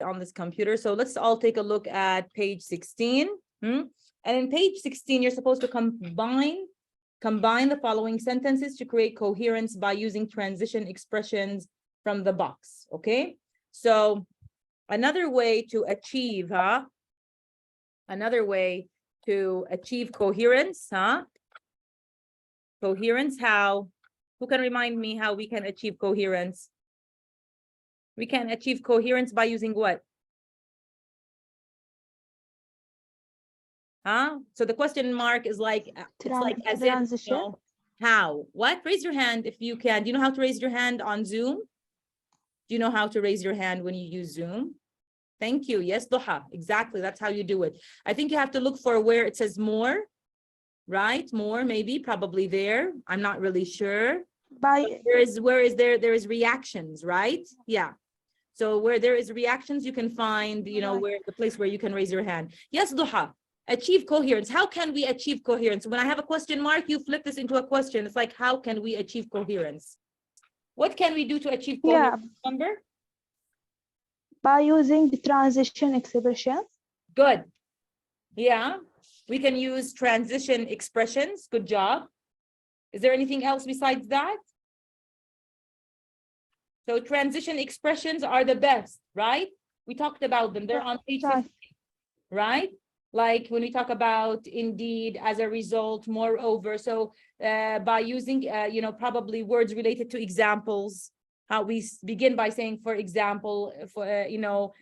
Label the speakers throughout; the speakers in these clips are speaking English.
Speaker 1: on this computer. So let's all take a look at page 16. And in page 16, you're supposed to combine the following sentences to create coherence by using transition expressions from the box. Okay, so another way to achieve coherence, coherence, how? Who can remind me how we can achieve coherence? We can achieve coherence by using what? So the question mark is like, it's like as if, you know, how? What? Raise your hand if you can. Do you know how to raise your hand on Zoom? Do you know how to raise your hand when you use Zoom? Thank you. Yes, Duha. Exactly. That's how you do it. I think you have to look for where it says more, right? More, maybe, probably there. I'm not really sure. There is reactions, right? Yeah. So where there is reactions, you can find, you know, where the place where you can raise your hand. Yes, Duha. Achieve coherence. How can we achieve coherence? When I have a question mark, you flip this into a question. It's like, how can we achieve coherence? What can we do to achieve coherence? Remember?
Speaker 2: By using the transition expressions.
Speaker 1: Good. Yeah, we can use transition expressions. Good job. Is there anything else besides that? So transition expressions are the best, right? We talked about them. They're on page 15, right? Like when we talk about indeed, as a result, moreover. So by using, you know, probably words related to examples, how we begin by saying, for example, for, you know,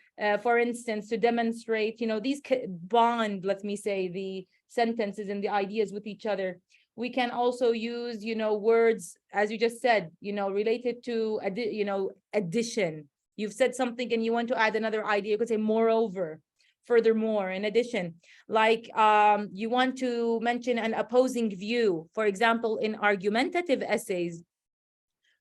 Speaker 1: for instance, to demonstrate, you know, these bond, let me say, the sentences and the ideas with each other. We can also use, you know, words, as you just said, you know, related to, you know, addition. You've said something and you want to add another idea. You could say moreover, furthermore, in addition. Like you want to mention an opposing view, for example, in argumentative essays,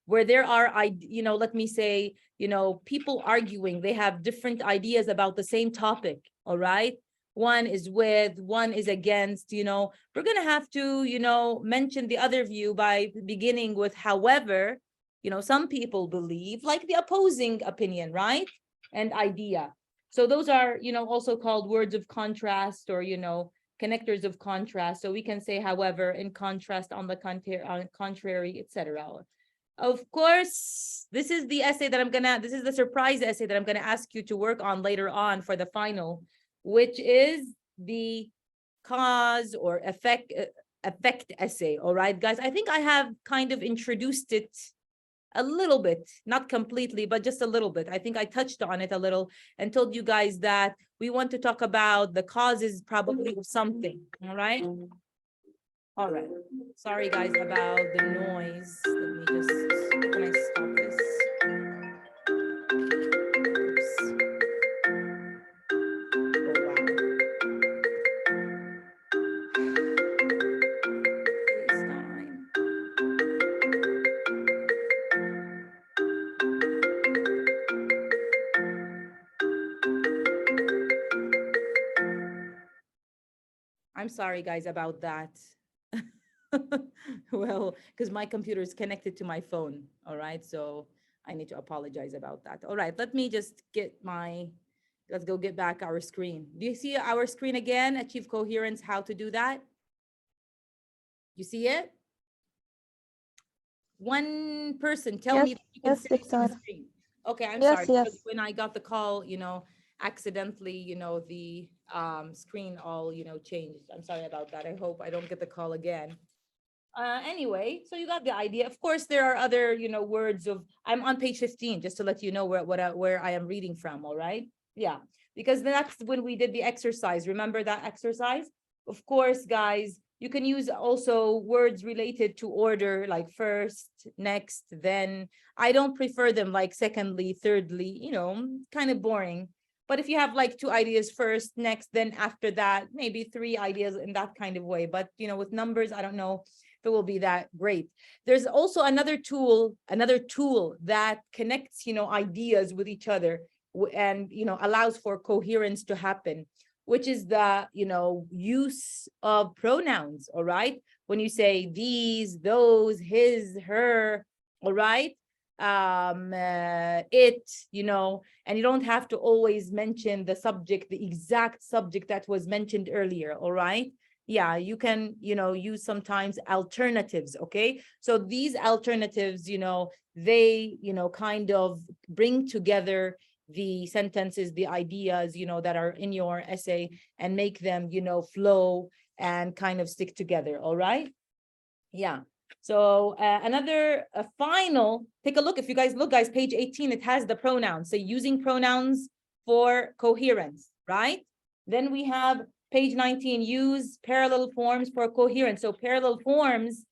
Speaker 1: where there are, you know, let me say, you know, people arguing, they have different ideas about the same topic, all right? One is with, one is against, you know, we're going to have to, you know, mention the other view by beginning with, however, you know, some people believe, like the opposing opinion, right? And idea. So those are, you know, also called words of contrast, or, you know, connectors of contrast. So we can say, however, in contrast, on the contrary, etc. Of course, this is the essay that this is the surprise essay that I'm gonna ask you to work on later on for the final, which is the cause or effect essay. All right, guys, I think I have kind of introduced it a little bit, not completely, but just a little bit. I think I touched on it a little and told you guys that we want to talk about the causes probably of something. All right. All right. Sorry, guys, about the noise. Let me just, can I stop this? I'm sorry, guys, about that. Well, because my computer is connected to my phone. All right. So I need to apologize about that. All right. Let me just get let's go get back our screen. Do you see our screen again? Achieve coherence, how to do that? You see it? One person tell me that you can see the screen. Okay, I'm sorry. Because when I got the call, you know, accidentally, you know, the screen all, you know, changed. I'm sorry about that. I hope I don't get the call again. Anyway, so you got the idea. Of course, there are other, you know, words of, I'm on page 15, just to let you know where I am reading from. All right. Yeah, because that's when we did the exercise. Remember that exercise? Of course, guys, you can use also words related to order, like first, next, then. I don't prefer them like secondly, thirdly, you know, kind of boring. But if you have like two ideas, first, next, then after that, maybe three ideas in that kind of way. But, you know, with numbers, I don't know if it will be that great. There's also another tool that connects, you know, ideas with each other and, you know, allows for coherence to happen, which is the, you know, use of pronouns. All right. When you say these, those, his, her, all right. it, you know, and you don't have to always mention the subject, the exact subject that was mentioned earlier, all right? Yeah, you can, you know, use sometimes alternatives, okay? So these alternatives, you know, they, you know, kind of bring together the sentences, the ideas, you know, that are in your essay and make them, you know, flow and kind of stick together, all right? Yeah. So another final, take a look. If you guys look, guys, page 18, it has the pronouns. So using pronouns for coherence, right? Then we have page 19, use parallel forms for coherence. So parallel forms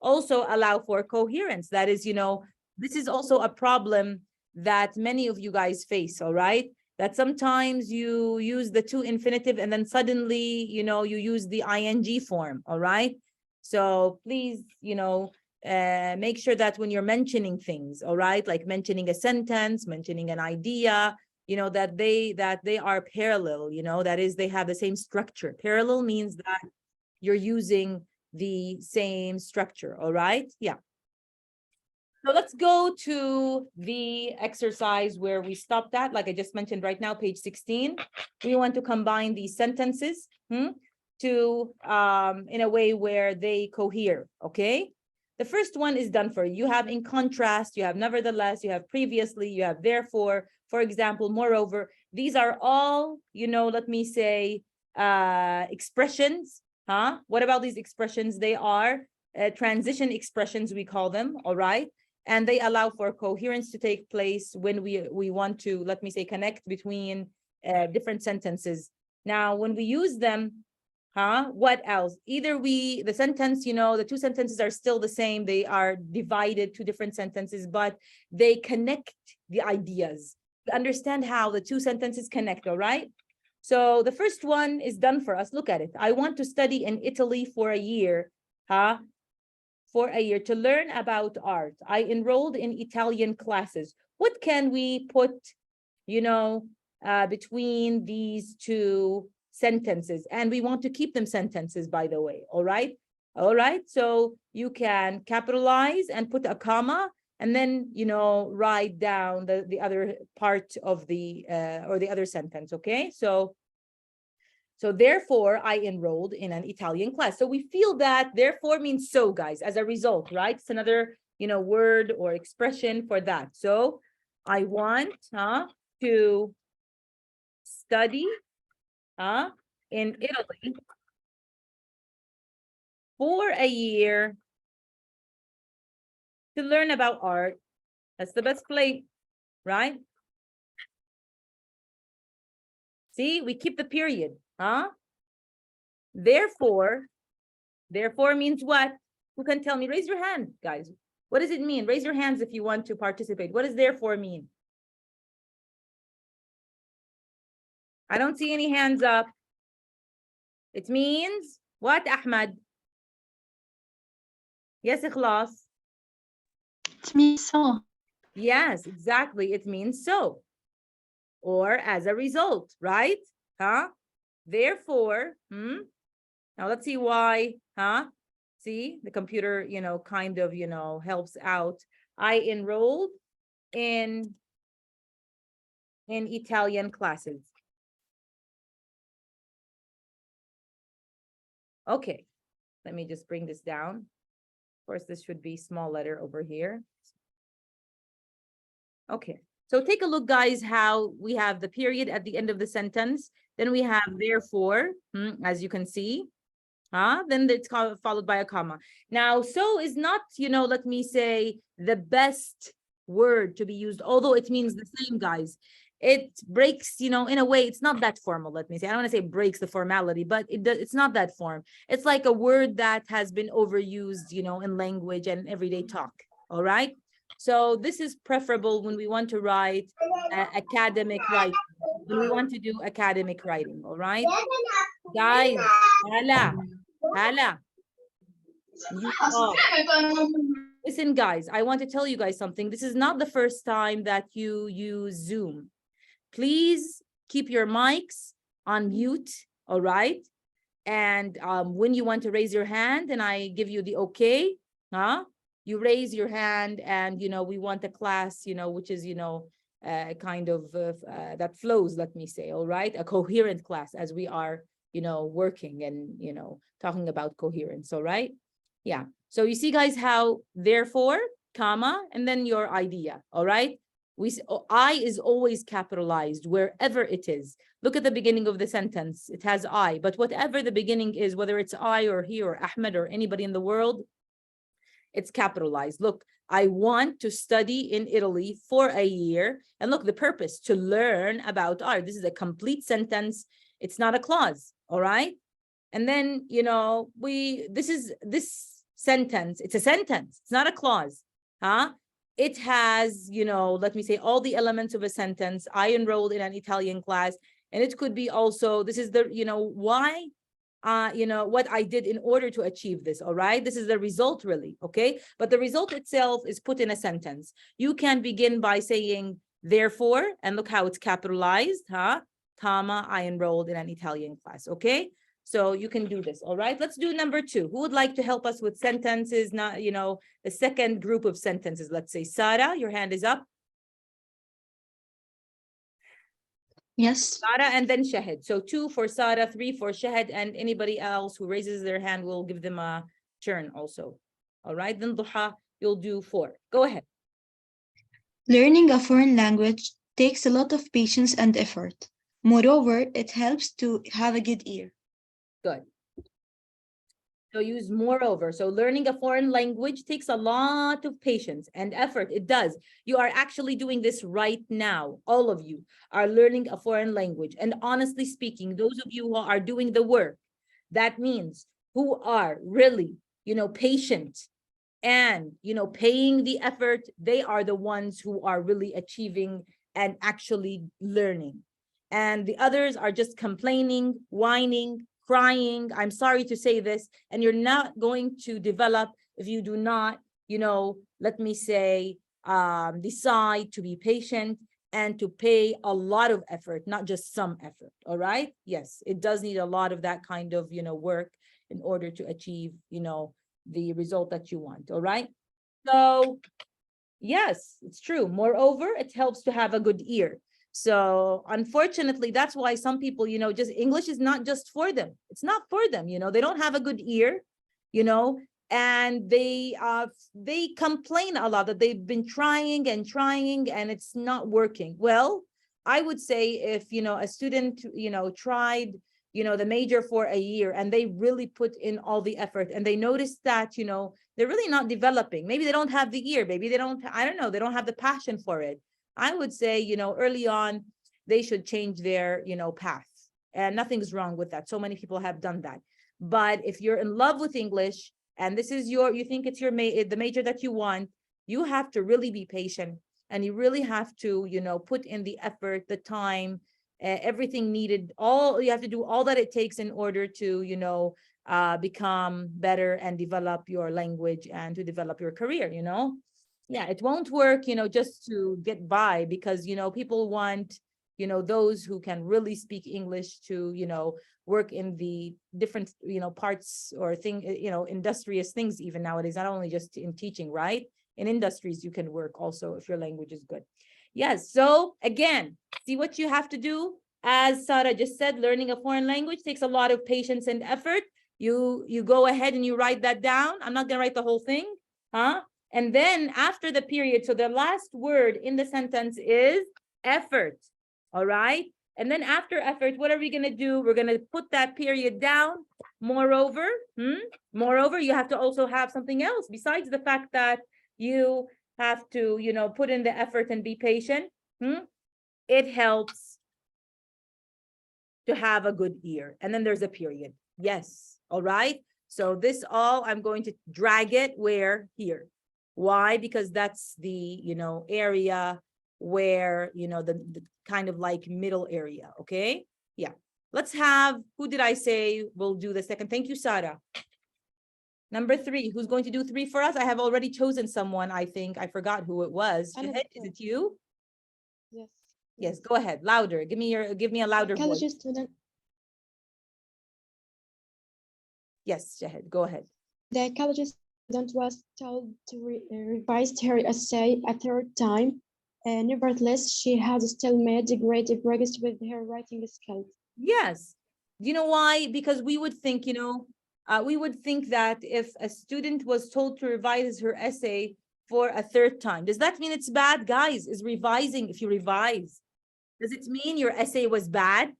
Speaker 1: also allow for coherence. That is, you know, this is also a problem that many of you guys face, all right? That sometimes you use the to infinitive and then suddenly, you know, you use the ing form, all right? So please, you know, make sure that when you're mentioning things, all right, like mentioning a sentence, mentioning an idea, you know, that they are parallel, you know, that is, they have the same structure. Parallel means that you're using the same structure, all right? Yeah. So let's go to the exercise where we stopped at, like I just mentioned right now, page 16. We want to combine these sentences to in a way where they cohere, okay? The first one is done for you. You have in contrast, you have nevertheless, you have previously, you have therefore, for example, moreover. These are all, you know, let me say, expressions, What about these expressions? They are transition expressions, we call them, all right? And they allow for coherence to take place when we want to, let me say, connect between different sentences. Now, when we use them, what else? Either the sentence, you know, the two sentences are still the same. They are divided to different sentences, but they connect the ideas. Understand how the two sentences connect, all right? So the first one is done for us. Look at it. I want to study in Italy for a year, for a year to learn about art. I enrolled in Italian classes. What can we put, you know, between these two sentences? And we want to keep them sentences, by the way, all right? All right, so you can capitalize and put a comma, and then, you know, write down the other part of the, or the other sentence, okay? So therefore, I enrolled in an Italian class. So we feel that therefore means so, guys, as a result, right? It's another, you know, word or expression for that. So I want to study in Italy for a year to learn about art. That's the best place, right? See, we keep the period, Therefore means what? Who can tell me? Raise your hand, guys. What does it mean? Raise your hands if you want to participate. What does therefore mean? I don't see any hands up. It means what, Ahmad? Yes, Ikhlas.
Speaker 3: It means so.
Speaker 1: Yes, exactly. It means so. Or as a result, right? Therefore, now let's see why, See, the computer, you know, kind of, you know, helps out. I enrolled in Italian classes. Okay, let me just bring this down. Of course, this should be small letter over here. Okay, so take a look, guys, how we have the period at the end of the sentence. Then we have therefore, as you can see. Then it's followed by a comma. Now, so is not, you know, let me say, the best word to be used, although it means the same, guys. It breaks, you know, in a way, it's not that formal, let me say. I don't want to say breaks the formality, but it's not that form. It's like a word that has been overused, you know, in language and everyday talk, all right? So this is preferable when we want to write academic writing, when we want to do academic writing, all right? Guys, Hala. Listen, guys, I want to tell you guys something. This is not the first time that you use Zoom. Please keep your mics on mute, all right? And when you want to raise your hand and I give you the okay, you raise your hand and, we want a class, which is, kind of that flows, let me say, all right, a coherent class as we are, working and, talking about coherence, all right? Yeah. So you see, guys, how therefore, comma, and then your idea, all right? I is always capitalized wherever it is. Look at the beginning of the sentence. It has I, but whatever the beginning is, whether it's I or he or Ahmed or anybody in the world, it's capitalized. Look, I want to study in Italy for a year. And look, the purpose, to learn about art. This is a complete sentence. It's not a clause, all right? And then, this sentence, it's a sentence. It's not a clause, huh? It has, let me say, all the elements of a sentence. I enrolled in an Italian class, and it could be also, this is the, why, what I did in order to achieve this, all right? This is the result, really, okay? But the result itself is put in a sentence. You can begin by saying, therefore, and look how it's capitalized, huh? Comma, I enrolled in an Italian class, okay? So you can do this, all right? Let's do number 2. Who would like to help us with sentences, not, the second group of sentences? Let's say, Sarah, your hand is up.
Speaker 3: Yes.
Speaker 1: Sarah and then Shahid. So 2 for Sarah, 3 for Shahid, and anybody else who raises their hand, will give them a turn also. All right, then Duha, you'll do 4. Go ahead.
Speaker 3: Learning a foreign language takes a lot of patience and effort. Moreover, it helps to have a good ear.
Speaker 1: Good. So use moreover. So learning a foreign language takes a lot of patience and effort. It does. You are actually doing this right now. All of you are learning a foreign language. And honestly speaking, those of you who are doing the work, that means who are really, patient and, paying the effort, they are the ones who are really achieving and actually learning. And the others are just complaining, whining, crying. I'm sorry to say this, and you're not going to develop if you do not, let me say, decide to be patient and to pay a lot of effort, not just some effort. All right. Yes, it does need a lot of that kind of, work in order to achieve, the result that you want. All right. So yes, it's true. Moreover, it helps to have a good ear. So unfortunately, that's why some people, just English is not just for them. It's not for them, they don't have a good ear, and they complain a lot that they've been trying and it's not working. Well, I would say if, a student, tried, the major for a year and they really put in all the effort and they noticed that, they're really not developing. Maybe they don't have the ear. Maybe they don't, I don't know, they don't have the passion for it. I would say, early on, they should change their, path. And nothing's wrong with that. So many people have done that. But if you're in love with English and this is you think it's the major that you want, you have to really be patient and you really have to, put in the effort, the time, everything needed. You have to do all that it takes in order to, become better and develop your language and to develop your career, Yeah, it won't work, just to get by because, people want, those who can really speak English to, work in the different, parts or industrious things even nowadays, not only just in teaching, right? In industries, you can work also if your language is good. Yes. So again, see what you have to do. As Sarah just said, learning a foreign language takes a lot of patience and effort. You go ahead and you write that down. I'm not going to write the whole thing, huh? And then after the period, so the last word in the sentence is effort, all right? And then after effort, what are we going to do? We're going to put that period down. Moreover, you have to also have something else besides the fact that you have to, put in the effort and be patient. It helps to have a good ear. And then there's a period. Yes, all right? So this all, I'm going to drag it where? Here. Why? Because that's the, area where, the kind of like middle area, okay? Yeah. Let's have, who did I say will do the second? Thank you, Sarah. Number 3, who's going to do 3 for us? I have already chosen someone, I think. I forgot who it was. Shahid, is it you?
Speaker 4: Yes.
Speaker 1: Yes, go ahead. Louder. Give me a louder voice.
Speaker 4: Psychology student.
Speaker 1: Yes, Shahid, go ahead.
Speaker 4: The psychologist was told to revise her essay a third time. Nevertheless, she has still made great progress with her writing skills.
Speaker 1: Yes. Do you know why? Because we would think, we would think that if a student was told to revise her essay for a third time, does that mean it's bad? Guys, is revising, if you revise, does it mean your essay was bad?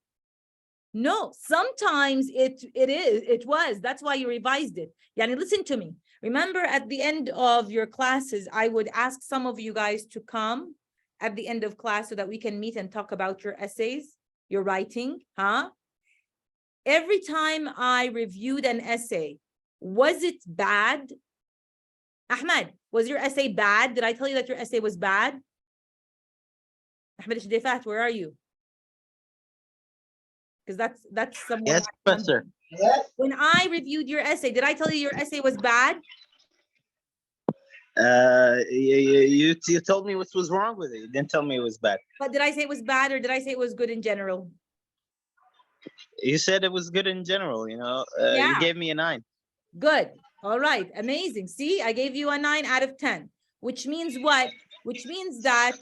Speaker 1: No, sometimes it was. That's why you revised it. Yani, listen to me. Remember, at the end of your classes, I would ask some of you guys to come at the end of class so that we can meet and talk about your essays, your writing, huh? Every time I reviewed an essay, was it bad? Ahmed, was your essay bad? Did I tell you that your essay was bad? Ahmed Shdefat, where are you? Because that's someone.
Speaker 5: Yes, Professor.
Speaker 1: When I reviewed your essay, did I tell you your essay was bad?
Speaker 5: You told me what was wrong with it. You didn't tell me it was bad.
Speaker 1: But did I say it was bad or did I say it was good in general?
Speaker 5: You said it was good in general,
Speaker 1: Yeah.
Speaker 5: You gave me a 9.
Speaker 1: Good. All right. Amazing. See, I gave you a 9 out of 10, which means what? Which means that,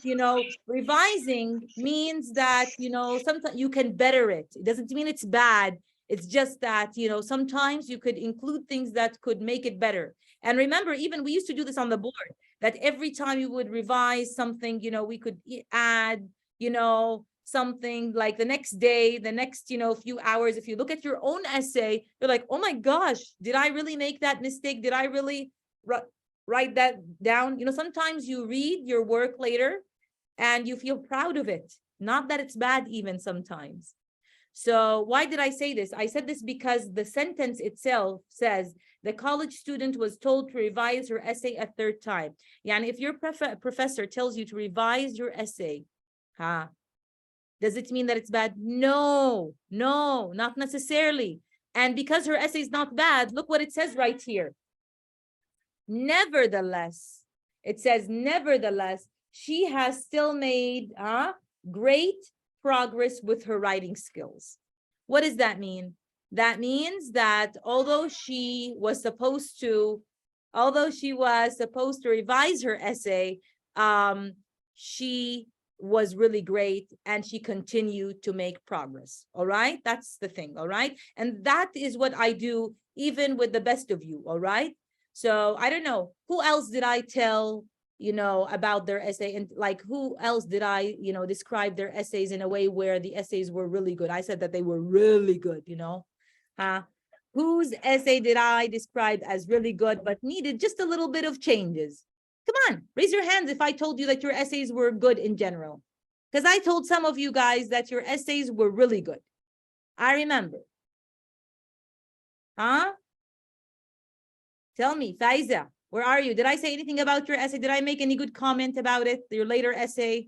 Speaker 1: revising means that, sometimes you can better it. It doesn't mean it's bad. It's just that, sometimes you could include things that could make it better. And remember, even we used to do this on the board, that every time you would revise something, we could add, something like the next day, the next, few hours. If you look at your own essay, you're like, oh my gosh, did I really make that mistake? Did I really write that down? Sometimes you read your work later and you feel proud of it. Not that it's bad even sometimes. So why did I say this? I said this because the sentence itself says the college student was told to revise her essay a third time. Yani if your professor tells you to revise your essay, does it mean that it's bad? No, not necessarily. And because her essay is not bad, look what it says right here. Nevertheless, it says, nevertheless, she has still made great progress with her writing skills. What does that mean? That means that although she was supposed to revise her essay, she was really great and she continued to make progress. All right, that's the thing. All right, and that is what I do even with the best of you. All right, so I don't know who else did I tell about their essay, and like who else did I describe their essays in a way where the essays were really good. I said that they were really good. Whose essay did I describe as really good but needed just a little bit of changes? Come on, raise your hands if I told you that your essays were good in general. Because I told some of you guys that your essays were really good. I remember. Tell me, Faiza, where are you? Did I say anything about your essay? Did I make any good comment about it, your later essay?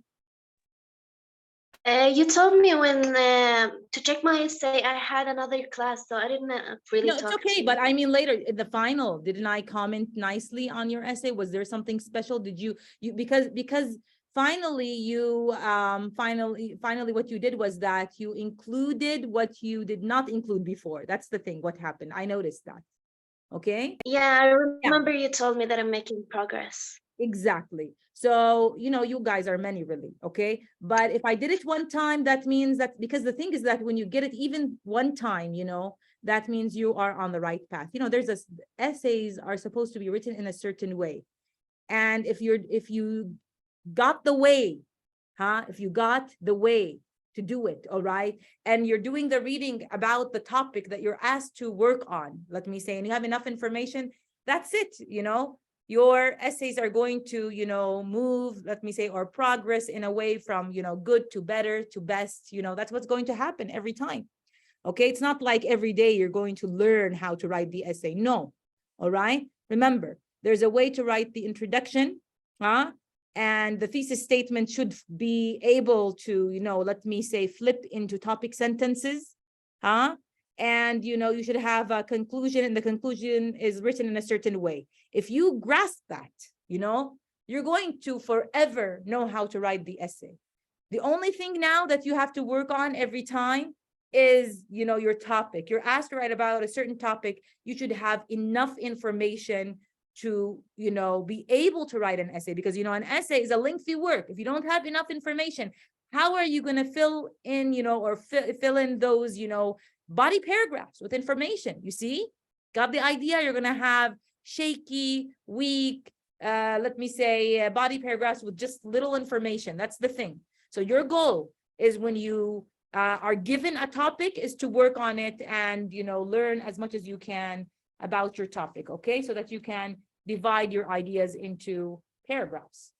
Speaker 6: You told me when to check my essay, I had another class, so I didn't really
Speaker 1: No, it's okay, but I mean later in the final, didn't I comment nicely on your essay? Was there something special? Did you because finally you finally what you did was that you included what you did not include before. That's the thing. What happened? I noticed that. Okay.
Speaker 6: Yeah, I remember you told me that I'm making progress.
Speaker 1: Exactly. So, you guys are many really, okay? But if I did it one time, that means that, because the thing is that when you get it even one time, that means you are on the right path. Essays are supposed to be written in a certain way. And if you got the way, if you got the way to do it, all right, and you're doing the reading about the topic that you're asked to work on, let me say, and you have enough information, that's it, your essays are going to, move, let me say, or progress in a way from, good to better to best, that's what's going to happen every time. Okay, it's not like every day you're going to learn how to write the essay. No, all right. Remember, there's a way to write the introduction, and the thesis statement should be able to, let me say, flip into topic sentences, and you should have a conclusion, and the conclusion is written in a certain way. If you grasp that, you're going to forever know how to write the essay. The only thing now that you have to work on every time is, your topic. You're asked to write about a certain topic. You should have enough information to, you know, be able to write an essay, because, you know, an essay is a lengthy work. If you don't have enough information, how are you going to fill in, you know, or fill in those, you know, body paragraphs with information? You see, got the idea? You're going to have shaky, weak, let me say, body paragraphs with just little information. That's the thing. So your goal is, when you are given a topic, is to work on it and, you know, learn as much as you can about your topic, okay? So that you can divide your ideas into paragraphs.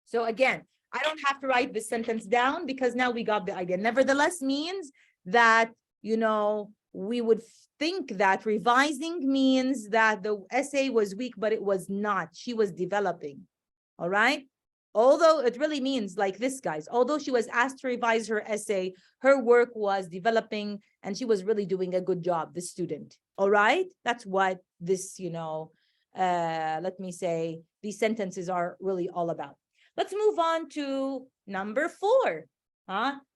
Speaker 1: So again, I don't have to write this sentence down because now we got the idea. Nevertheless means that, you know, we would think that revising means that the essay was weak, but it was not. She was developing, all right? Although it really means like this, guys, although she was asked to revise her essay, her work was developing and she was really doing a good job, the student, all right? That's what this, you know, let me say, these sentences are really all about. Let's move on to number 4.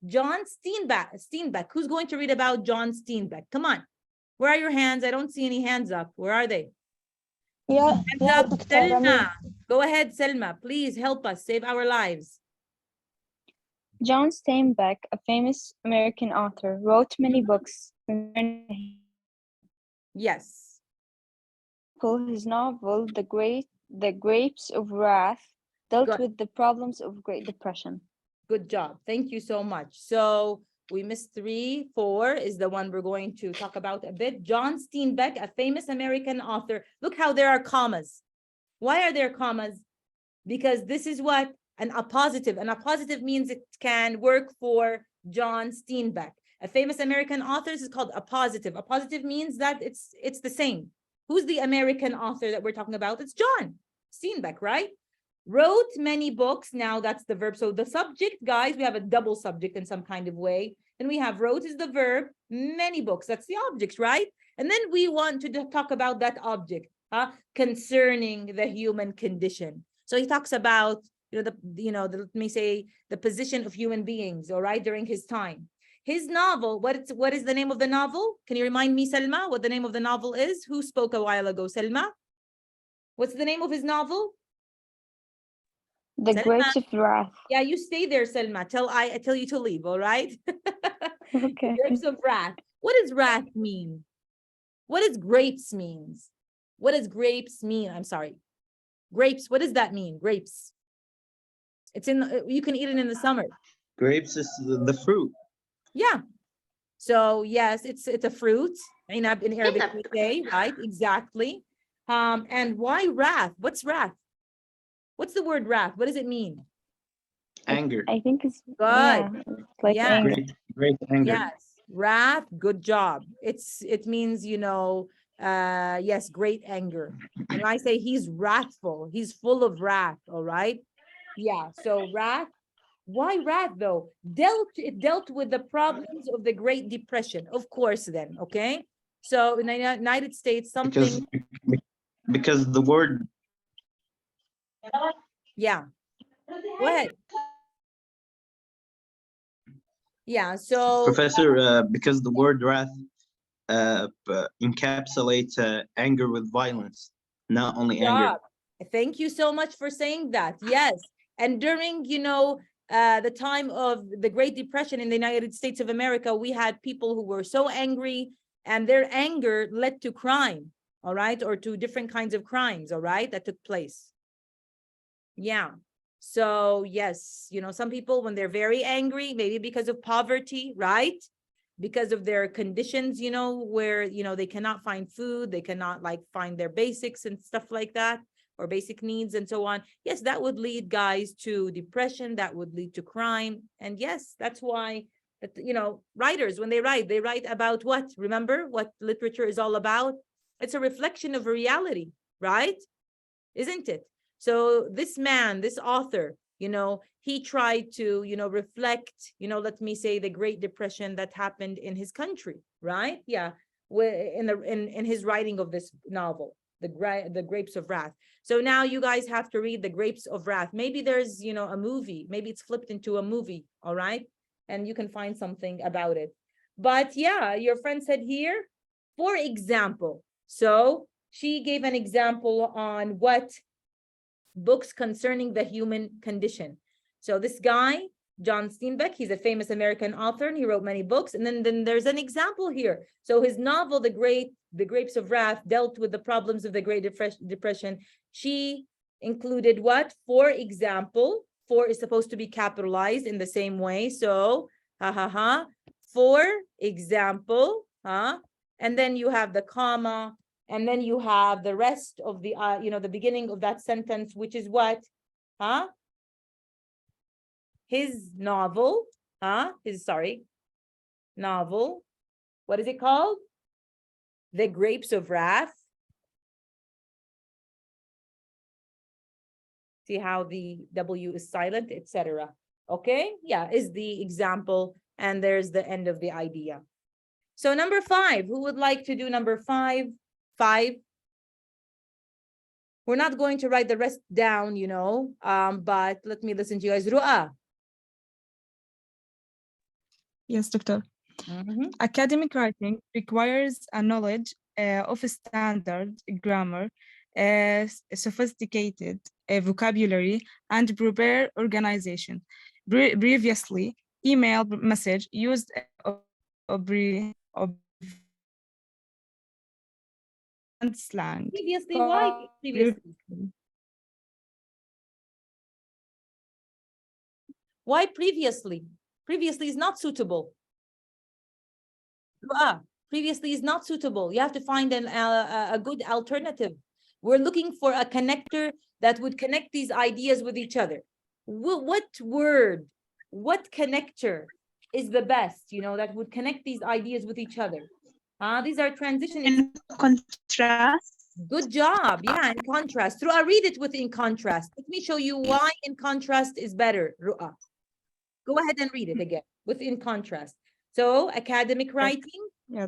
Speaker 1: John Steenbeck. Who's going to read about John Steenbeck? Come on. Where are your hands? I don't see any hands up. Where are they?
Speaker 2: Yeah,
Speaker 1: Hands up, Selma. Go ahead, Selma. Please help us save our lives.
Speaker 7: John Steinbeck, a famous American author, wrote many books.
Speaker 1: Yes.
Speaker 7: His novel, The Grapes of Wrath, dealt
Speaker 1: Good.
Speaker 7: with the problems of Great Depression.
Speaker 1: Good job. Thank you so much. So we missed 3. 4 is the one we're going to talk about a bit. John Steinbeck, a famous American author. Look how there are commas. Why are there commas? Because this is what an appositive. An appositive means it can work for John Steinbeck. A famous American author is called appositive. Appositive means that it's the same. Who's the American author that we're talking about? It's John Steinbeck, right? Wrote many books. Now that's the verb. So the subject, guys, we have a double subject in some kind of way. Then we have wrote is the verb, many books. That's the object, right? And then we want to talk about that object concerning the human condition. So he talks about, let me say, the position of human beings, all right, during his time. His novel, what is the name of the novel? Can you remind me, Selma, what the name of the novel is? Who spoke a while ago? Selma? What's the name of his novel?
Speaker 7: The
Speaker 1: Selma.
Speaker 7: Grapes of Wrath.
Speaker 1: Yeah, you stay there, Selma. I tell you to leave, all right?
Speaker 7: Okay.
Speaker 1: Grapes of wrath. What does wrath mean? What does grapes means? What does grapes mean? I'm sorry. Grapes, what does that mean? Grapes. It's you can eat it in the summer.
Speaker 5: Grapes is the fruit.
Speaker 1: Yeah. So yes, it's a fruit. Inab in Arabic we say, right? Exactly. And why wrath? What's wrath? What's the word wrath? What does it mean?
Speaker 5: Anger.
Speaker 7: I think it's
Speaker 1: Good.
Speaker 7: yeah, it's like
Speaker 1: Yeah.
Speaker 7: anger.
Speaker 5: Great anger.
Speaker 1: Yes. Wrath, good job. It means, yes, great anger. And I say he's wrathful. He's full of wrath, all right? Yeah, so wrath. Why wrath though? It dealt with the problems of the Great Depression, of course, then, okay? So in the United States, something.
Speaker 5: Because the word.
Speaker 1: Yeah. Go ahead. Yeah, so.
Speaker 5: Professor, because the word wrath encapsulates anger with violence, not only anger.
Speaker 1: Thank you so much for saying that. Yes. And during, the time of the Great Depression in the United States of America, we had people who were so angry and their anger led to crime, all right, or to different kinds of crimes, all right, that took place. Yeah. So yes, some people, when they're very angry, maybe because of poverty, right? Because of their conditions, where, they cannot find food, they cannot find their basics and stuff like that, or basic needs and so on. Yes, that would lead guys to depression, that would lead to crime. And yes, that's why, writers, when they write about what? Remember what literature is all about? It's a reflection of a reality, right? Isn't it? So this man, this author, he tried to, reflect, let me say, the Great Depression that happened in his country, right? Yeah, in his writing of this novel, The Grapes of Wrath. So now you guys have to read The Grapes of Wrath. Maybe there's, a movie, maybe it's flipped into a movie, all right? And you can find something about it. But yeah, your friend said here, for example, so she gave an example on what books concerning the human condition. So this guy, John Steinbeck, he's a famous American author and he wrote many books. And then there's an example here. So his novel, The Grapes of Wrath, dealt with the problems of the Great Depression. She included what? For example. For is supposed to be capitalized in the same way. So, for example, and then you have the comma, and then you have the rest of the, the beginning of that sentence, which is what? His novel, novel. What is it called? The Grapes of Wrath. See how the W is silent, etc. Okay, yeah, is the example, and there's the end of the idea. So number 5, who would like to do number 5? 5. We're not going to write the rest down, but let me listen to you guys. Ru'a.
Speaker 8: Yes, Doctor. Academic writing requires a knowledge of standard grammar, sophisticated vocabulary, and proper organization. Previously, email message used and slang.
Speaker 1: Previously, why? Previously. Why previously? Previously is not suitable. Previously is not suitable. You have to find a good alternative. We're looking for a connector that would connect these ideas with each other. What word, what connector is the best, that would connect these ideas with each other? These are transition.
Speaker 2: In contrast.
Speaker 1: Good job. Yeah, in contrast. Ru'a, read it with in contrast. Let me show you why in contrast is better, Ru'a. Go ahead and read it again with in contrast. So academic writing.
Speaker 8: Yeah.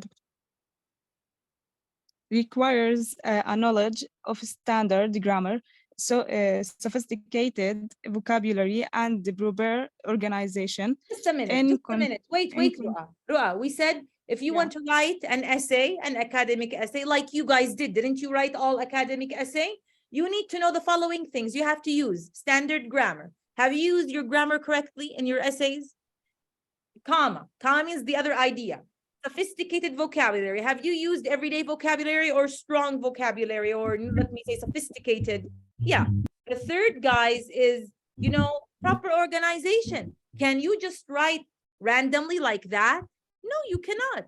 Speaker 8: Requires a knowledge of standard grammar, so sophisticated vocabulary, and the proper organization.
Speaker 1: Just a minute. Wait, Ru'a. We said if you want to write an essay, an academic essay, like you guys did, didn't you write all academic essay? You need to know the following things. You have to use standard grammar. Have you used your grammar correctly in your essays? Comma is the other idea. Sophisticated vocabulary. Have you used everyday vocabulary or strong vocabulary, or let me say sophisticated? Yeah. The third, guys, is, proper organization. Can you just write randomly like that? No, you cannot.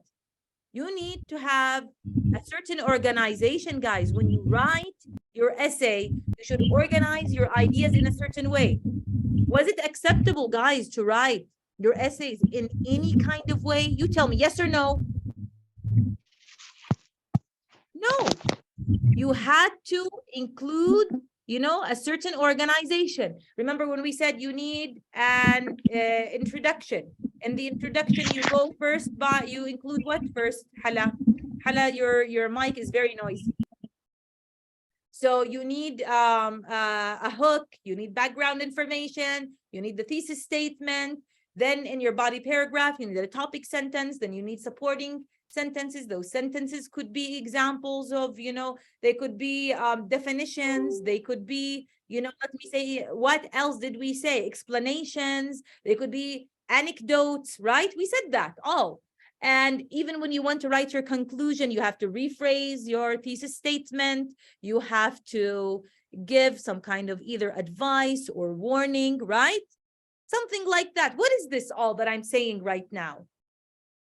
Speaker 1: You need to have a certain organization, guys. When you write your essay, you should organize your ideas in a certain way. Was it acceptable, guys, to write your essays in any kind of way? You tell me, yes or no? No. You had to include, a certain organization. Remember when we said you need an introduction? In the introduction, you go first by, you include what first? Hala, your mic is very noisy. So you need a hook, you need background information, you need the thesis statement. Then in your body paragraph, you need a topic sentence, then you need supporting sentences. Those sentences could be examples of, they could be definitions, they could be, let me say, what else did we say? Explanations, they could be anecdotes, right? We said that all. And even when you want to write your conclusion, you have to rephrase your thesis statement. You have to give some kind of either advice or warning, right? Something like that. What is this all that I'm saying right now?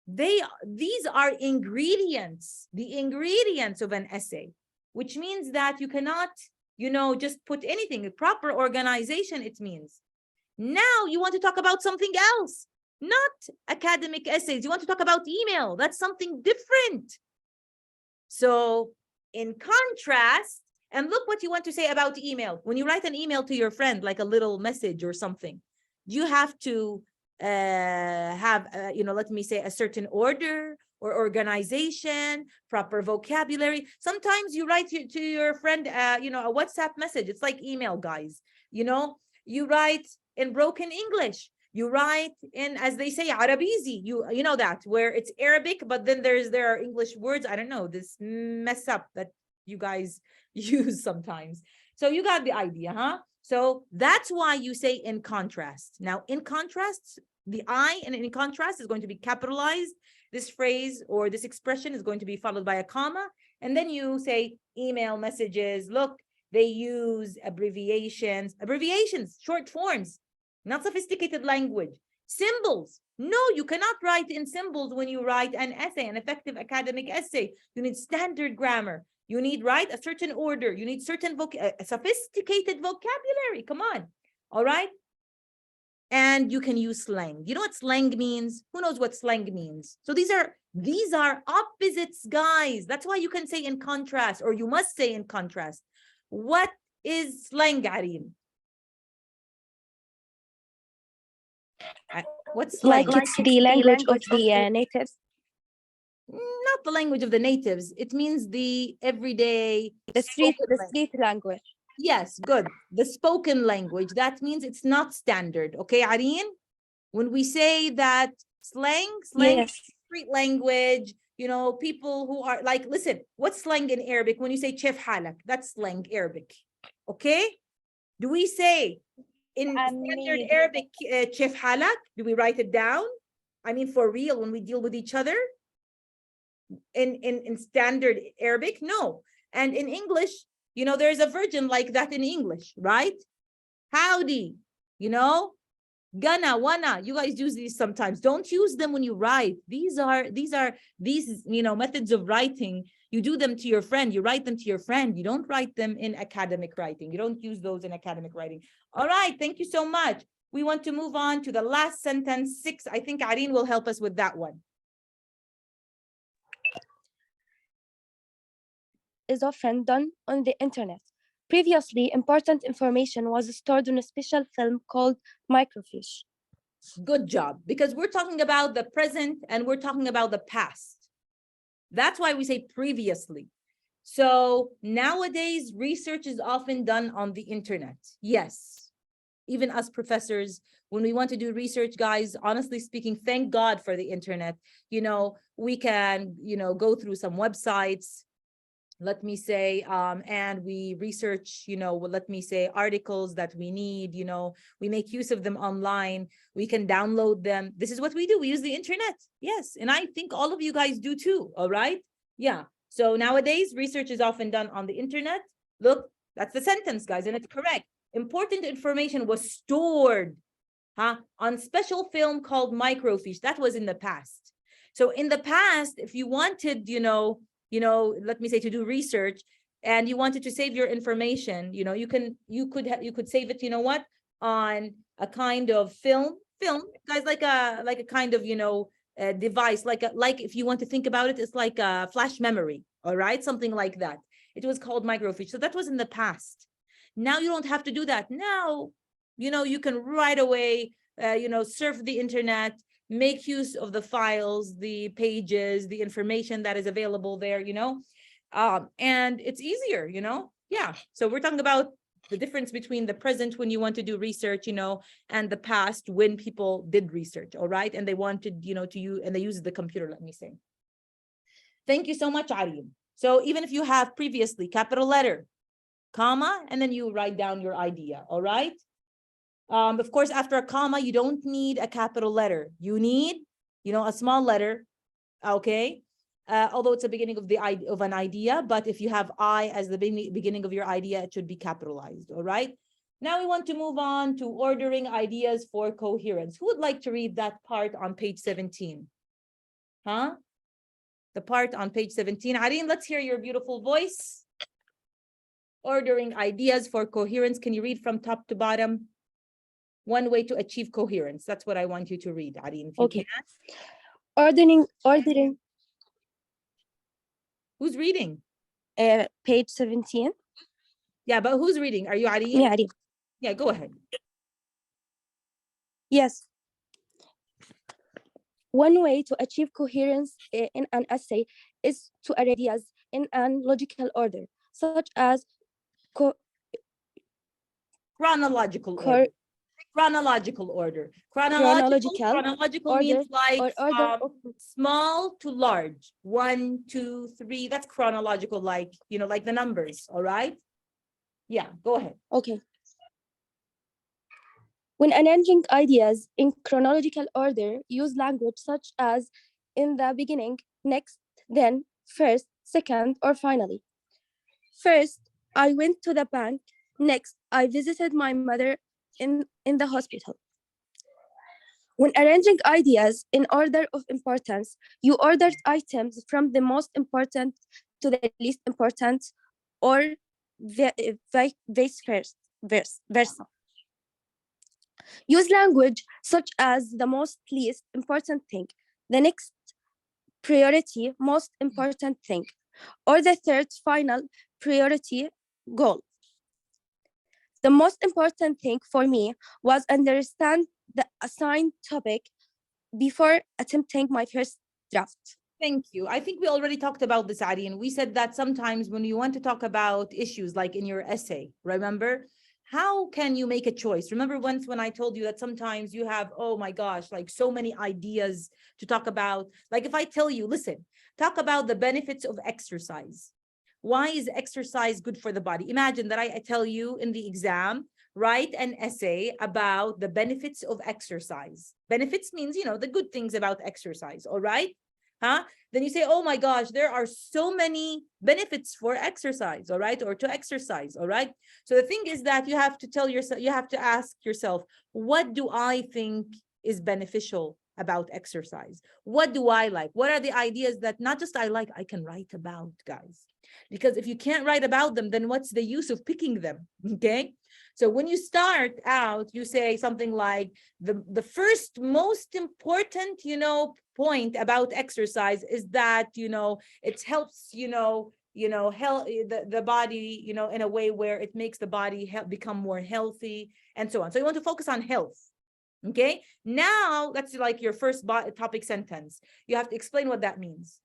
Speaker 1: These are ingredients, the ingredients of an essay, which means that you cannot, just put anything. A proper organization, it means. Now you want to talk about something else, not academic essays. You want to talk about email. That's something different. So in contrast, and look what you want to say about email. When you write an email to your friend, like a little message or something, you have to have, let me say, a certain order or organization, proper vocabulary. Sometimes you write to your friend, a WhatsApp message. It's like email, guys. You write in broken English. You write in, as they say, Arabizi. You know that, where it's Arabic, but then there are English words. I don't know, this mess up that you guys use sometimes. So you got the idea, huh? So that's why you say in contrast. Now, in contrast, the I and in contrast is going to be capitalized. This phrase or this expression is going to be followed by a comma. And then you say email messages. Look, they use abbreviations, short forms, not sophisticated language. Symbols. No, you cannot write in symbols when you write an essay, an effective academic essay. You need standard grammar. You need, right, a certain order. You need certain sophisticated vocabulary. Come on. All right. And you can use slang. You know what slang means? Who knows what slang means? So these are opposites, guys. That's why you can say in contrast, or you must say in contrast. What is slang, Areen? What's slang?
Speaker 9: Like it's the language of the natives.
Speaker 1: Not the language of the natives. It means the everyday,
Speaker 9: The street language.
Speaker 1: yes, good. The spoken language. That means it's not standard. Okay, Areen? When we say that slang
Speaker 9: Yes.
Speaker 1: is street language, you know, people who are like, listen, what's slang in Arabic? When you say chef halak, that's slang Arabic. Okay? Do we say in standard Arabic chef halak? Do we write it down? I mean, for real, when we deal with each other? In standard Arabic? No. And in English, you know, there's a version like that in English, right? Howdy, you know, gonna, wanna. You guys use these sometimes. Don't use them when you write. These, you know, methods of writing. You do them to your friend. You write them to your friend. You don't write them in academic writing. You don't use those in academic writing. All right. Thank you so much. We want to move on to the last sentence, 6. I think Areen will help us with that one.
Speaker 9: Is often done on the internet. Previously, important information was stored on a special film called microfiche.
Speaker 1: Good job, because we're talking about the present and we're talking about the past. That's why we say previously. So nowadays, research is often done on the internet. Yes, even us professors, when we want to do research, guys, honestly speaking, thank God for the internet. You know, we can, you know, go through some websites, let me say, and we research, you know, let me say articles that we need, you know, we make use of them online. We can download them. This is what we do. We use the internet. Yes. And I think all of you guys do too. All right. Yeah. So nowadays, research is often done on the internet. Look, that's the sentence, guys, and it's correct. Important information was stored on special film called microfiche. That was in the past. So in the past, if you wanted, you know, let me say to do research and you wanted to save your information, you know, you could save it, you know what, on a kind of film, guys, like a kind of, you know, device, like if you want to think about it, it's like a flash memory. All right. Something like that. It was called microfiche. So that was in the past. Now you don't have to do that. Now, you know, you can right away, you know, surf the internet, make use of the files, the pages, the information that is available there, you know, and it's easier, you know. Yeah. So we're talking about the difference between the present when you want to do research, you know, and the past when people did research. All right. And they wanted, you know, to use, and they used the computer, let me say. Thank you so much, Areen. So even if you have previously capital letter, comma, and then you write down your idea. All right. Of course, after a comma, you don't need a capital letter. You need, you know, a small letter. Okay. Although it's the beginning of an idea, but if you have I as the beginning of your idea, it should be capitalized. All right. Now we want to move on to ordering ideas for coherence. Who would like to read that part on page 17? Huh? The part on page 17. Areen, let's hear your beautiful voice. Ordering ideas for coherence. Can you read from top to bottom? One way to achieve coherence. That's what I want you to read, Areen.
Speaker 9: Okay. Ordering.
Speaker 1: Who's reading?
Speaker 9: Page 17.
Speaker 1: Yeah, but who's reading? Are you Areen?
Speaker 9: Me, Areen.
Speaker 1: Yeah, go ahead.
Speaker 9: Yes. One way to achieve coherence in an essay is to arrange ideas in a logical order, such as
Speaker 1: chronological order. Chronological order.
Speaker 9: Chronological
Speaker 1: Chronological
Speaker 9: order
Speaker 1: means like
Speaker 9: or order of
Speaker 1: small to large. 1, 2, 3. That's chronological, like, you know, like the numbers. All right. Yeah, go ahead.
Speaker 9: Okay. When arranging ideas in chronological order, use language such as in the beginning, next, then, first, second, or finally. First, I went to the bank. Next, I visited my mother in the hospital. When arranging ideas in order of importance, you ordered items from the most important to the least important, or vice versa. Use language such as the most least important thing, the next priority most important thing, or the third final priority goal. The most important thing for me was understand the assigned topic before attempting my first draft.
Speaker 1: Thank you. I think we already talked about this, Adi, and we said that sometimes when you want to talk about issues like in your essay, remember, how can you make a choice? Remember once when I told you that sometimes you have, oh my gosh, like so many ideas to talk about. Like if I tell you, listen, talk about the benefits of exercise. Why is exercise good for the body? Imagine that I tell you in the exam, write an essay about the benefits of exercise. Benefits means, you know, the good things about exercise, all right? Huh? Then you say, oh my gosh, there are so many benefits for exercise, all right? Or to exercise, all right? So the thing is that you have to tell yourself, you have to ask yourself, what do I think is beneficial about exercise? What do I like? What are the ideas that not just I like, I can write about, guys? Because if you can't write about them, then what's the use of picking them, okay? So when you start out, you say something like the first most important, you know, point about exercise is that, you know, it helps, health, the body, you know, in a way where it makes the body become more healthy and so on. So you want to focus on health. Okay, now that's like your first topic sentence. You have to explain what that means.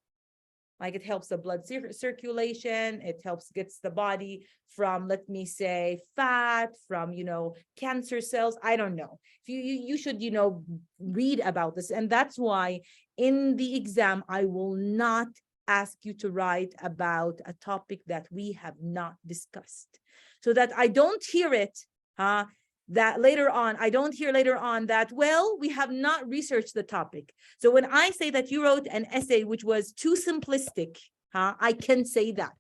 Speaker 1: Like it helps the blood circulation, it gets the body from, let me say, fat, from, you know, cancer cells. I don't know. If you should, you know, read about this. And that's why in the exam, I will not ask you to write about a topic that we have not discussed, so that I don't hear it, that later on, I don't hear later on that, well, we have not researched the topic. So when I say that you wrote an essay which was too simplistic, I can say that.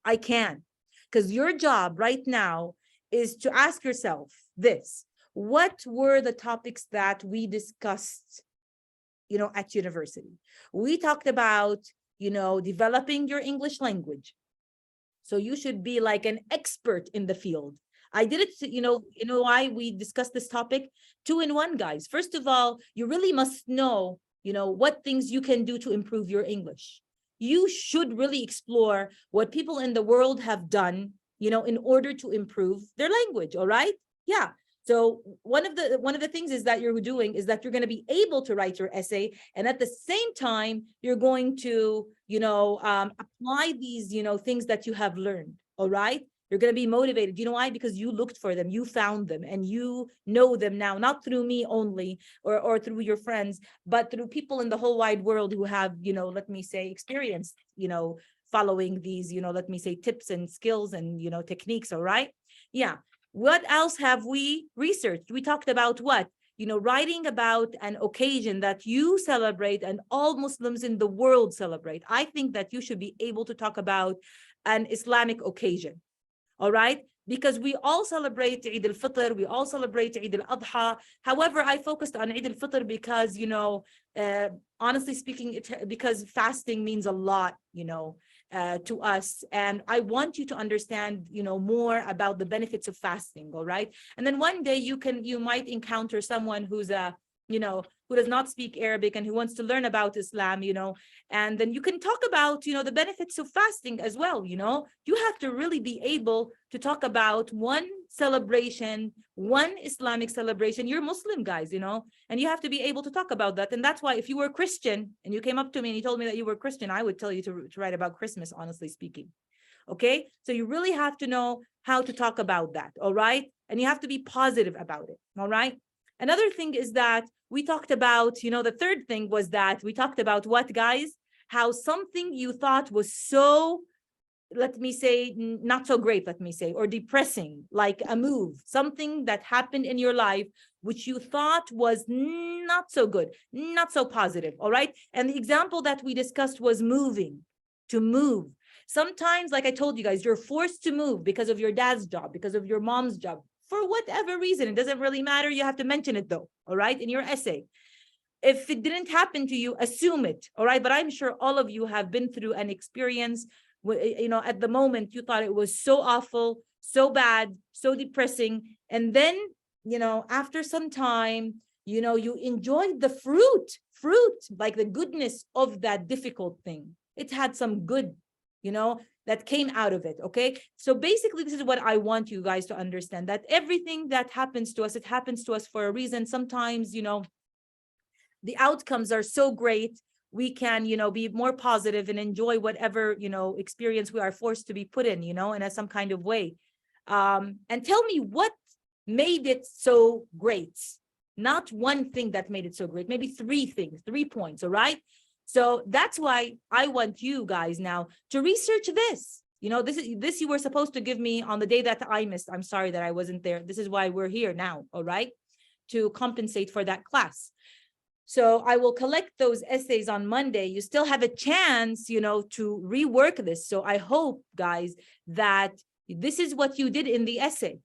Speaker 1: I can. Because your job right now is to ask yourself this: what were the topics that we discussed, you know, at university? We talked about, you know, developing your English language. So you should be like an expert in the field. I did it, you know why we discussed this topic? 2 in 1, guys. First of all, you really must know, you know, what things you can do to improve your English. You should really explore what people in the world have done, you know, in order to improve their language, all right? Yeah. So one of the things is that you're doing is that you're going to be able to write your essay, and at the same time, you're going to, you know, apply these, you know, things that you have learned, all right? You're going to be motivated. You know why? Because you looked for them, you found them, and you know them now, not through me only or through your friends, but through people in the whole wide world who have, you know, let me say, experienced, you know, following these, you know, let me say, tips and skills and, you know, techniques. All right. Yeah. What else have we researched? We talked about what? You know, writing about an occasion that you celebrate and all Muslims in the world celebrate. I think that you should be able to talk about an Islamic occasion. All right, because we all celebrate Eid al-Fitr, we all celebrate Eid al-Adha. However, I focused on Eid al-Fitr because, you know, honestly speaking, because fasting means a lot, you know, to us. And I want you to understand, you know, more about the benefits of fasting, all right? And then one day you might encounter someone who's you know, who does not speak Arabic and who wants to learn about Islam, you know, and then you can talk about, you know, the benefits of fasting as well. You know, you have to really be able to talk about one celebration, one Islamic celebration. You're Muslim, guys, you know, and you have to be able to talk about that. And that's why if you were Christian and you came up to me and you told me that you were Christian, I would tell you to write about Christmas, honestly speaking. Okay, so you really have to know how to talk about that. All right, and you have to be positive about it. All right. Another thing is that we talked about, you know, the third thing was that we talked about what, guys? How something you thought was so, let me say, not so great, let me say, or depressing, like a move, something that happened in your life, which you thought was not so good, not so positive. All right. And the example that we discussed was moving, to move. Sometimes, like I told you guys, you're forced to move because of your dad's job, because of your mom's job, for whatever reason. It doesn't really matter. You have to mention it though. All right. In your essay. If it didn't happen to you, assume it. All right. But I'm sure all of you have been through an experience where, you know, at the moment you thought it was so awful, so bad, so depressing. And then, you know, after some time, you know, you enjoyed the fruit, like the goodness of that difficult thing. It had some good, you know, that came out of it. Okay. So basically, this is what I want you guys to understand, that everything that happens to us, it happens to us for a reason. Sometimes, you know, the outcomes are so great, we can, you know, be more positive and enjoy whatever, you know, experience we are forced to be put in, you know, in some kind of way. And tell me what made it so great. Not one thing that made it so great, maybe 3 things, 3 points. All right. So that's why I want you guys now to research this. You know, this you were supposed to give me on the day that I missed. I'm sorry that I wasn't there. This is why we're here now. All right. To compensate for that class. So I will collect those essays on Monday. You still have a chance, you know, to rework this. So I hope, guys, that this is what you did in the essay.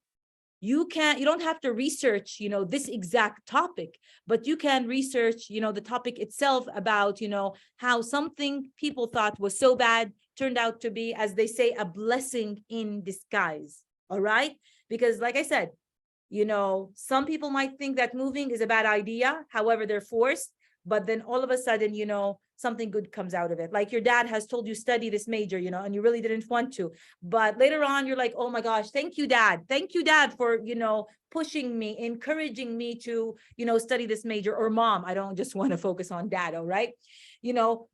Speaker 1: You don't have to research, you know, this exact topic, but you can research, you know, the topic itself about, you know, how something people thought was so bad turned out to be, as they say, a blessing in disguise. All right. Because like I said, you know, some people might think that moving is a bad idea. However, they're forced, but then all of a sudden, you know, something good comes out of it. Like your dad has told you study this major, you know, and you really didn't want to, but later on you're like, oh my gosh, thank you, dad. Thank you, dad, for, you know, pushing me, encouraging me to, you know, study this major. Or mom, I don't just want to focus on dad. All right. You know,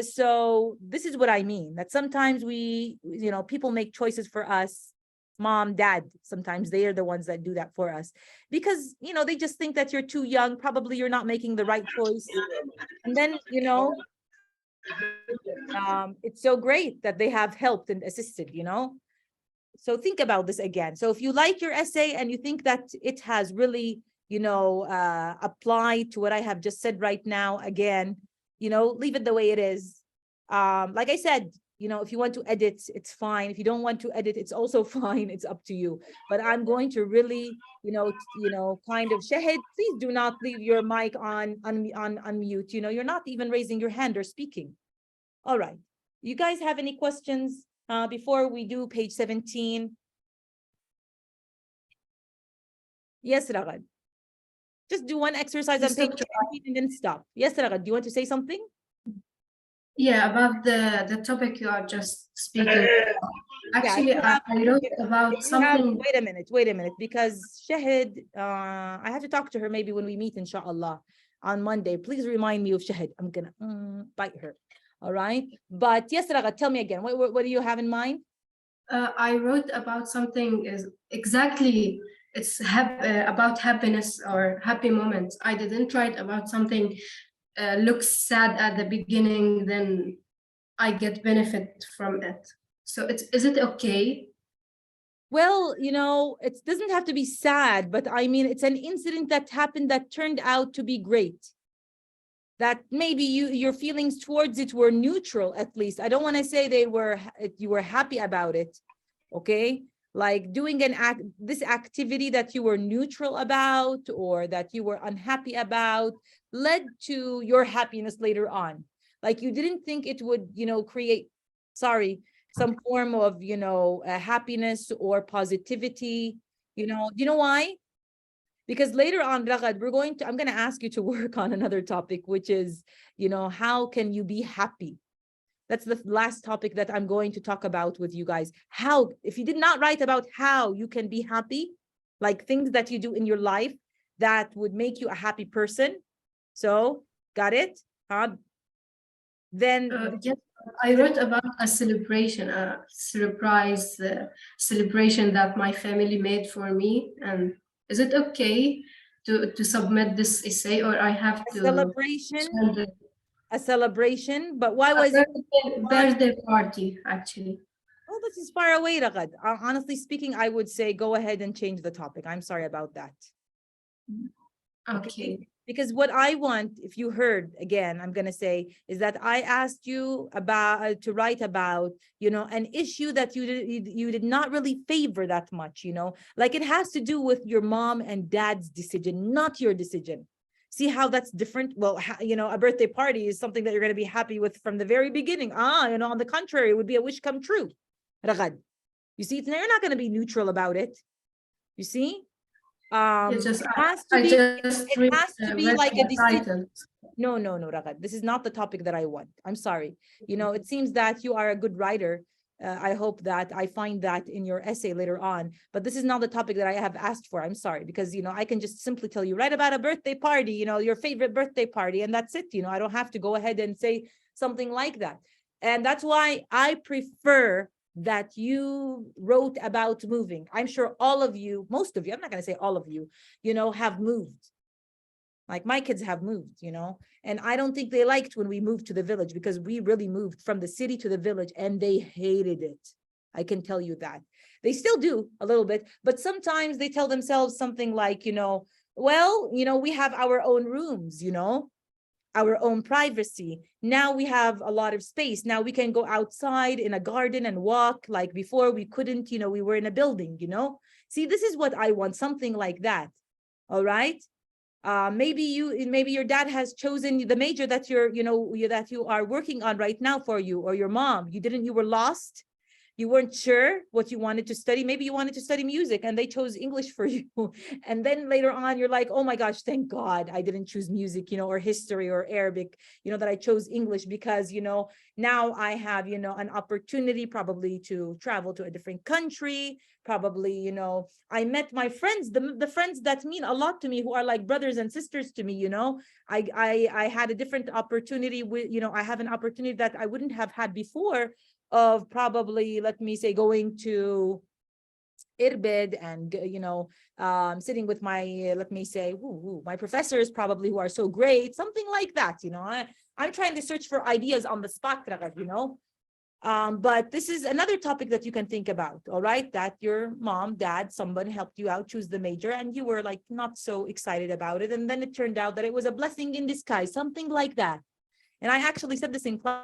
Speaker 1: so this is what I mean, that sometimes we, you know, people make choices for us. Mom, dad, sometimes they are the ones that do that for us because, you know, they just think that you're too young. Probably you're not making the right choice. And then, you know, it's so great that they have helped and assisted, you know. So think about this again. So if you like your essay and you think that it has really, you know, applied to what I have just said right now, again, you know, leave it the way it is. Like I said, you know, if you want to edit, it's fine. If you don't want to edit, it's also fine. It's up to you. But I'm going to really, you know, kind of, Shahid, please do not leave your mic on mute. You know, you're not even raising your hand or speaking. All right. You guys have any questions before we do page 17? Yes, Ragad. Just do one exercise on page 17 and then stop. Yes, Ragad, do you want to say something?
Speaker 10: Yeah, about the topic you are just speaking. Actually, I wrote about something.
Speaker 1: Wait a minute, because Shahid, I have to talk to her maybe when we meet, inshallah, on Monday. Please remind me of Shahid. I'm gonna bite her. All right. But yes, Raga, tell me again. What do you have in mind?
Speaker 10: I wrote about something is exactly. It's about happiness or happy moments. I didn't write about something. Looks sad at the beginning, then I get benefit from it. So is it okay?
Speaker 1: Well, you know, it doesn't have to be sad, but I mean, it's an incident that happened that turned out to be great. That maybe your feelings towards it were neutral, at least. I don't want to say you were happy about it. Okay. Like doing this activity that you were neutral about or that you were unhappy about led to your happiness later on. Like you didn't think it would, you know, create, some form of, you know, happiness or positivity. You know, do you know why? Because later on, Ragad, I'm going to ask you to work on another topic, which is, you know, how can you be happy? That's the last topic that I'm going to talk about with you guys. How, if you did not write about how you can be happy, like things that you do in your life that would make you a happy person. So, got it? then
Speaker 10: Yes, I wrote about a celebration, a surprise celebration that my family made for me. And is it okay to submit this essay, or I have
Speaker 1: a
Speaker 10: to
Speaker 1: celebration,
Speaker 10: send it?
Speaker 1: but why was it?
Speaker 10: Birthday party, actually.
Speaker 1: Oh, this is far away, Ragad. Honestly speaking, I would say go ahead and change the topic. I'm sorry about that.
Speaker 10: Okay.
Speaker 1: Because what I want, if you heard again, I'm gonna say, is that I asked you about to write about, an issue that you did not really favor that much, like it has to do with your mom and dad's decision, not your decision. See how that's different? Well, a birthday party is something that you're gonna be happy with from the very beginning. On the contrary, it would be a wish come true. Ragad. You see, you're not gonna be neutral about it. You see? It has to be like a decision. No, Ragad. This is not the topic that I want. I'm sorry. It seems that you are a good writer. I hope that I find that in your essay later on, but this is not the topic that I have asked for. I'm sorry, because, I can just simply tell you, write about a birthday party, your favorite birthday party, and that's it. I don't have to go ahead and say something like that. And that's why I prefer that you wrote about moving. I'm sure all of you, most of you, I'm not going to say all of you, have moved. Like my kids have moved, and I don't think they liked when we moved to the village, because we really moved from the city to the village and they hated it. I can tell you that. They still do a little bit, but sometimes they tell themselves something like, well, we have our own rooms, our own privacy. Now we have a lot of space. Now we can go outside in a garden and walk. Like before we couldn't, we were in a building, See, this is what I want, something like that. All right. Maybe your dad has chosen the major that that you are working on right now for you, or your mom. You were lost. You weren't sure what you wanted to study. Maybe you wanted to study music and they chose English for you. And then later on, you're like, oh my gosh, thank God I didn't choose music, or history or Arabic, that I chose English, because, now I have, an opportunity probably to travel to a different country. Probably, I met my friends, the friends that mean a lot to me, who are like brothers and sisters to me, I had a different opportunity with, I have an opportunity that I wouldn't have had before, of probably, let me say, going to Irbid and, sitting with my, let me say, my professors probably, who are so great, something like that, I'm trying to search for ideas on the spot, but this is another topic that you can think about, all right? That your mom, dad, somebody helped you out, choose the major, and you were like not so excited about it. And then it turned out that it was a blessing in disguise, something like that. And I actually said this in class.